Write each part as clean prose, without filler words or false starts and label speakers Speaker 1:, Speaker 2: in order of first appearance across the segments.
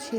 Speaker 1: 6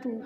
Speaker 1: 2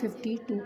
Speaker 1: 52